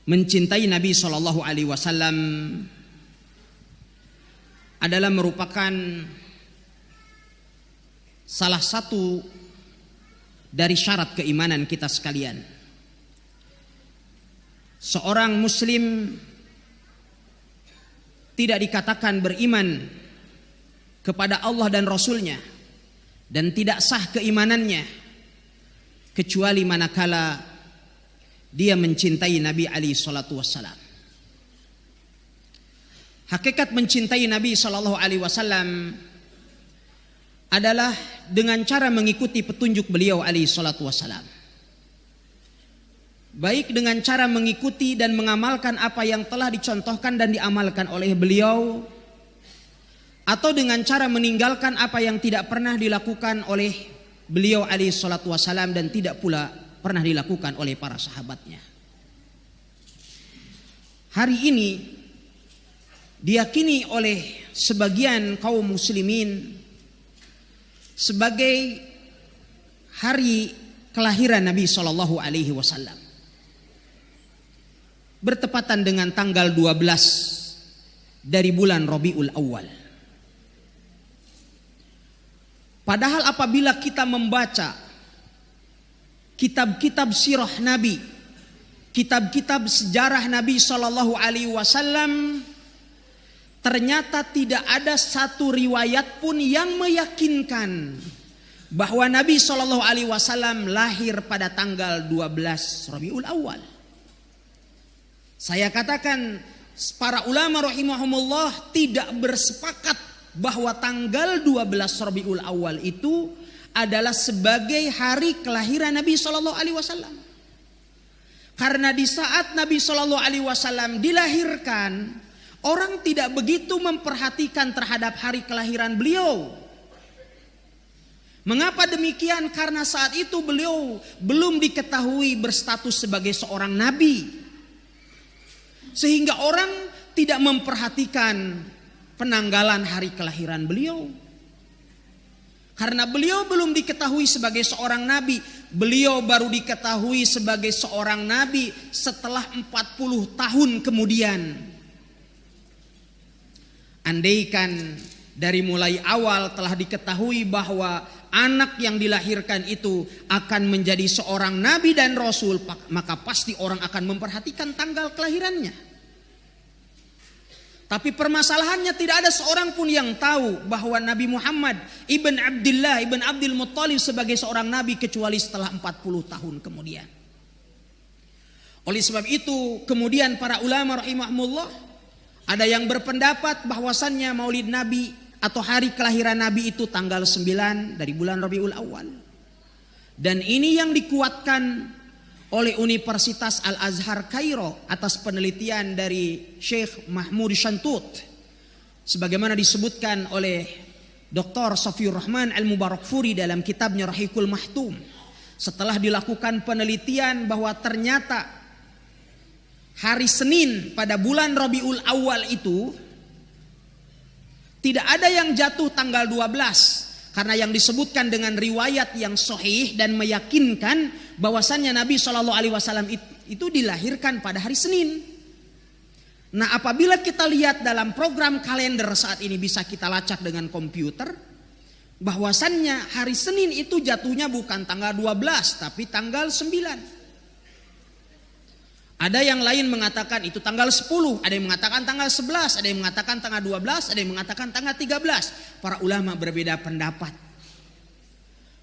mencintai Nabi Shallallahu Alaihi Wasallam adalah merupakan salah satu dari syarat keimanan kita sekalian. Seorang muslim tidak dikatakan beriman kepada Allah dan Rasulnya dan tidak sah keimanannya kecuali manakala dia mencintai Nabi alaihi salatu wassalam. Hakikat mencintai Nabi sallallahu alaihi wasallam adalah dengan cara mengikuti petunjuk beliau alaihi salatu wassalam. Baik dengan cara mengikuti dan mengamalkan apa yang telah dicontohkan dan diamalkan oleh beliau, atau dengan cara meninggalkan apa yang tidak pernah dilakukan oleh beliau alaihi salatu wassalam dan tidak pula pernah dilakukan oleh para sahabatnya. Hari ini diyakini oleh sebagian kaum muslimin sebagai hari kelahiran Nabi sallallahu alaihi wasallam. Bertepatan dengan tanggal 12 dari bulan Rabiul Awal. Padahal apabila kita membaca kitab-kitab sirah Nabi, kitab-kitab sejarah Nabi Sallallahu Alaihi Wasallam, ternyata tidak ada satu riwayat pun yang meyakinkan bahwa Nabi Sallallahu Alaihi Wasallam lahir pada tanggal 12 Rabiul Awal. Saya katakan para ulama rahimahumullah tidak bersepakat bahwa tanggal 12 Rabiul Awal itu adalah sebagai hari kelahiran Nabi Sallallahu Alaihi Wasallam. Karena di saat Nabi Sallallahu Alaihi Wasallam dilahirkan, orang tidak begitu memperhatikan terhadap hari kelahiran beliau. Mengapa demikian? Karena saat itu beliau belum diketahui berstatus sebagai seorang nabi. Sehingga orang tidak memperhatikan penanggalan hari kelahiran beliau. Karena beliau belum diketahui sebagai seorang nabi. Beliau baru diketahui sebagai seorang nabi setelah 40 tahun kemudian. Andaikan dari mulai awal telah diketahui bahwa anak yang dilahirkan itu akan menjadi seorang nabi dan rasul, maka pasti orang akan memperhatikan tanggal kelahirannya. Tapi permasalahannya tidak ada seorang pun yang tahu bahwa Nabi Muhammad ibn Abdullah ibn Abdul Muttalib sebagai seorang nabi kecuali setelah 40 tahun kemudian. Oleh sebab itu kemudian para ulama rahimahumullah ada yang berpendapat bahwasannya maulid Nabi atau hari kelahiran Nabi itu tanggal 9 dari bulan Rabiul Awal. Dan ini yang dikuatkan oleh Universitas Al-Azhar Kairo atas penelitian dari Syekh Mahmud Shantut. Sebagaimana disebutkan oleh Dr. Safiur Rahman Al-Mubarakfuri dalam kitabnya Rahikul Mahtum. Setelah dilakukan penelitian bahwa ternyata hari Senin pada bulan Rabiul Awal itu tidak ada yang jatuh tanggal 12. Karena yang disebutkan dengan riwayat yang sahih dan meyakinkan bahwasannya Nabi Shallallahu Alaihi Wasallam itu dilahirkan pada hari Senin. Nah, apabila kita lihat dalam program kalender saat ini bisa kita lacak dengan komputer, bahwasannya hari Senin itu jatuhnya bukan tanggal 12 tapi tanggal 9. Ada yang lain mengatakan itu tanggal 10, ada yang mengatakan tanggal 11, ada yang mengatakan tanggal 12, ada yang mengatakan tanggal 13. Para ulama berbeda pendapat.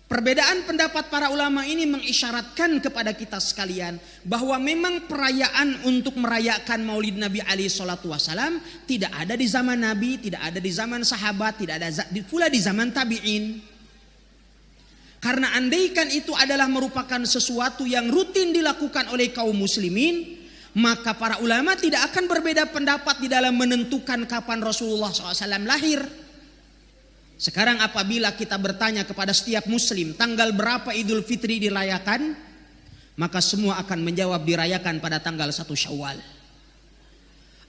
Perbedaan pendapat para ulama ini mengisyaratkan kepada kita sekalian bahwa memang perayaan untuk merayakan Maulid Nabi alaihi salatu wasalam tidak ada di zaman Nabi, tidak ada di zaman sahabat, tidak ada pula di zaman tabi'in. Karena andaikan itu adalah merupakan sesuatu yang rutin dilakukan oleh kaum muslimin, maka para ulama tidak akan berbeda pendapat di dalam menentukan kapan Rasulullah SAW lahir. Sekarang apabila kita bertanya kepada setiap muslim tanggal berapa Idul Fitri dirayakan, maka semua akan menjawab dirayakan pada tanggal 1 Syawal.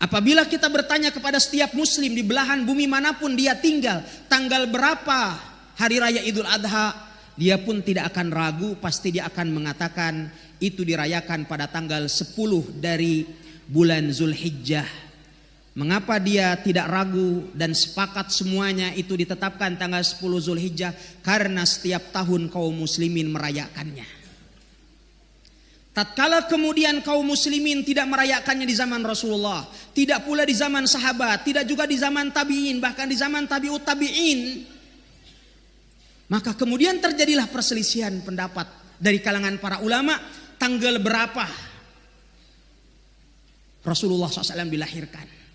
Apabila kita bertanya kepada setiap muslim di belahan bumi manapun dia tinggal, tanggal berapa hari raya Idul Adha, dia pun tidak akan ragu, pasti dia akan mengatakan itu dirayakan pada tanggal 10 dari bulan Zulhijjah. Mengapa dia tidak ragu dan sepakat semuanya itu ditetapkan tanggal 10 Zulhijjah? Karena setiap tahun kaum muslimin merayakannya. Tatkala kemudian kaum muslimin tidak merayakannya di zaman Rasulullah, tidak pula di zaman sahabat, tidak juga di zaman tabi'in, bahkan di zaman tabi'ut tabi'in, maka kemudian terjadilah perselisihan pendapat dari kalangan para ulama tanggal berapa Rasulullah SAW dilahirkan.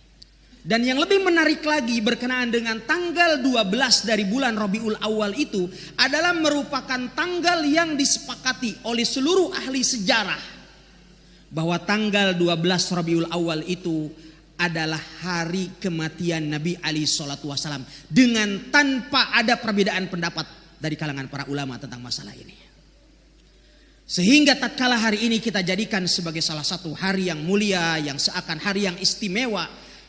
Dan yang lebih menarik lagi berkenaan dengan tanggal 12 dari bulan Rabiul Awal itu adalah merupakan tanggal yang disepakati oleh seluruh ahli sejarah bahwa tanggal 12 Rabiul Awal itu adalah hari kematian Nabi alaihi salatu wasallam, dengan tanpa ada perbedaan pendapat dari kalangan para ulama tentang masalah ini. Sehingga tatkala hari ini kita jadikan sebagai salah satu hari yang mulia, yang seakan hari yang istimewa,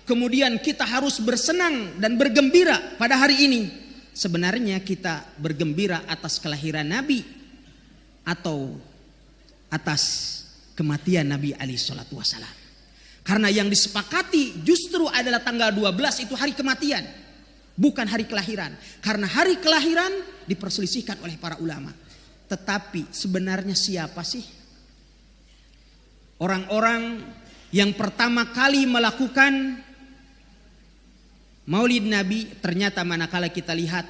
kemudian kita harus bersenang dan bergembira pada hari ini. Sebenarnya kita bergembira atas kelahiran Nabi atau atas kematian Nabi alaihi salatu wasallam. Karena yang disepakati justru adalah tanggal 12 itu hari kematian, bukan hari kelahiran. Karena hari kelahiran diperselisihkan oleh para ulama. Tetapi sebenarnya siapa sih orang-orang yang pertama kali melakukan Maulid Nabi? Ternyata manakala kita lihat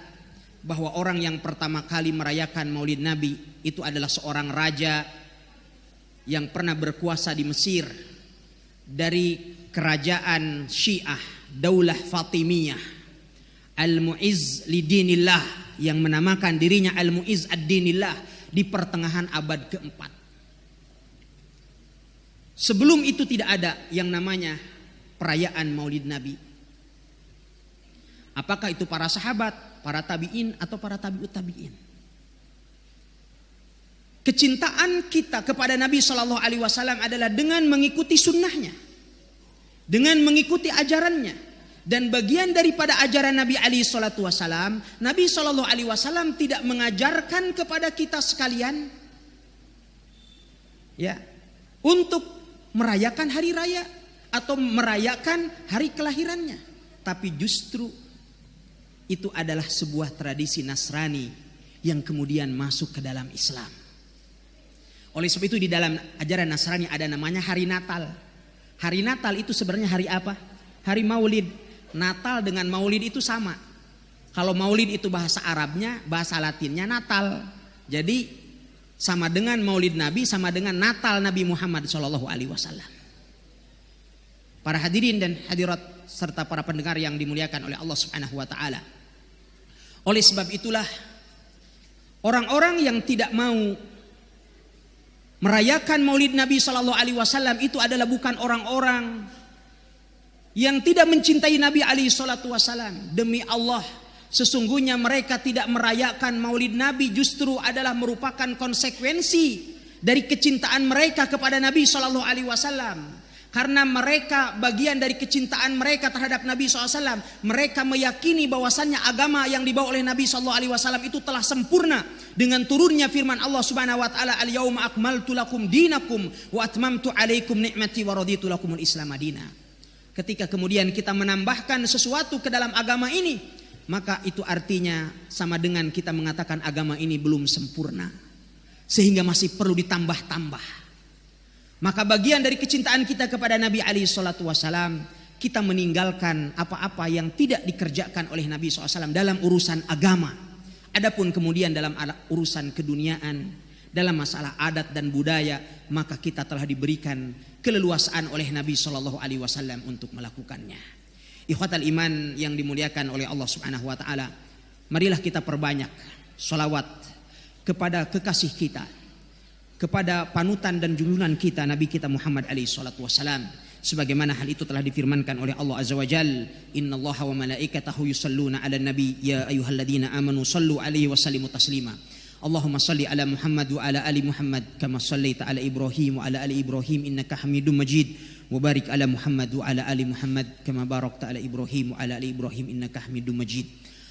bahwa orang yang pertama kali merayakan Maulid Nabi itu adalah seorang raja yang pernah berkuasa di Mesir, dari kerajaan Syiah, Daulah Fatimiyah, Al-Mu'izz lidinillah, yang menamakan dirinya Al-Mu'izz ad-dinillah di pertengahan abad keempat. Sebelum itu tidak ada yang namanya perayaan Maulid Nabi. Apakah itu para sahabat, para tabi'in, atau para tabi'ut tabi'in. Kecintaan kita kepada Nabi SAW adalah dengan mengikuti sunnahnya, dengan mengikuti ajarannya. Dan bagian daripada ajaran Nabi SAW, Nabi SAW tidak mengajarkan kepada kita sekalian ya untuk merayakan hari raya atau merayakan hari kelahirannya, tapi justru itu adalah sebuah tradisi Nasrani yang kemudian masuk ke dalam Islam. Oleh sebab itu di dalam ajaran Nasrani ada namanya hari Natal. Hari Natal itu sebenarnya hari apa? Hari Maulid. Natal dengan Maulid itu sama. Kalau Maulid itu bahasa Arabnya, bahasa Latinnya Natal. Jadi sama dengan Maulid Nabi, sama dengan Natal Nabi Muhammad SAW. Para hadirin dan hadirat serta para pendengar yang dimuliakan oleh Allah Subhanahu wa taala. Oleh sebab itulah orang-orang yang tidak mau merayakan Maulid Nabi SAW itu adalah bukan orang-orang yang tidak mencintai Nabi alaihi salatu wasallam. Demi Allah, sesungguhnya mereka tidak merayakan Maulid Nabi justru adalah merupakan konsekuensi dari kecintaan mereka kepada Nabi sallallahu alaihi wasallam. Karena mereka, bagian dari kecintaan mereka terhadap Nabi SAW, mereka meyakini bahwasannya agama yang dibawa oleh Nabi SAW itu telah sempurna dengan turunnya firman Allah Subhanahu Wa Taala, Al-Yauma akmaltu lakum dinakum wa atmamtu alaikum ni'mati wa raditu lakumul Islam madina. Ketika kemudian kita menambahkan sesuatu ke dalam agama ini, maka itu artinya sama dengan kita mengatakan agama ini belum sempurna, sehingga masih perlu ditambah-tambah. Maka bagian dari kecintaan kita kepada Nabi alaihi salatu wasallam, kita meninggalkan apa-apa yang tidak dikerjakan oleh Nabi SAW dalam urusan agama. Adapun kemudian dalam urusan keduniaan, dalam masalah adat dan budaya, maka kita telah diberikan keleluasaan oleh Nabi SAW untuk melakukannya. Ikhwatal iman yang dimuliakan oleh Allah Subhanahu Wa Taala, marilah kita perbanyak sholawat kepada kekasih kita, kepada panutan dan junjungan kita Nabi kita Muhammad alaihi salatu wasalam, sebagaimana hal itu telah difirmankan oleh Allah azza wajal, innallaha wa malaikatahu yusalluna 'alan nabi ya ayyuhalladzina amanu sallu 'alaihi wa sallimu taslima. Allahumma salli ala Muhammad wa ala ali Muhammad kama sallaita ala Ibrahim wa ala ali Ibrahim innaka Hamidum Majid. Wa barik ala Muhammad wa ala ali Muhammad kama barakta ala Ibrahim wa ala ali Ibrahim innaka Hamidum Majid.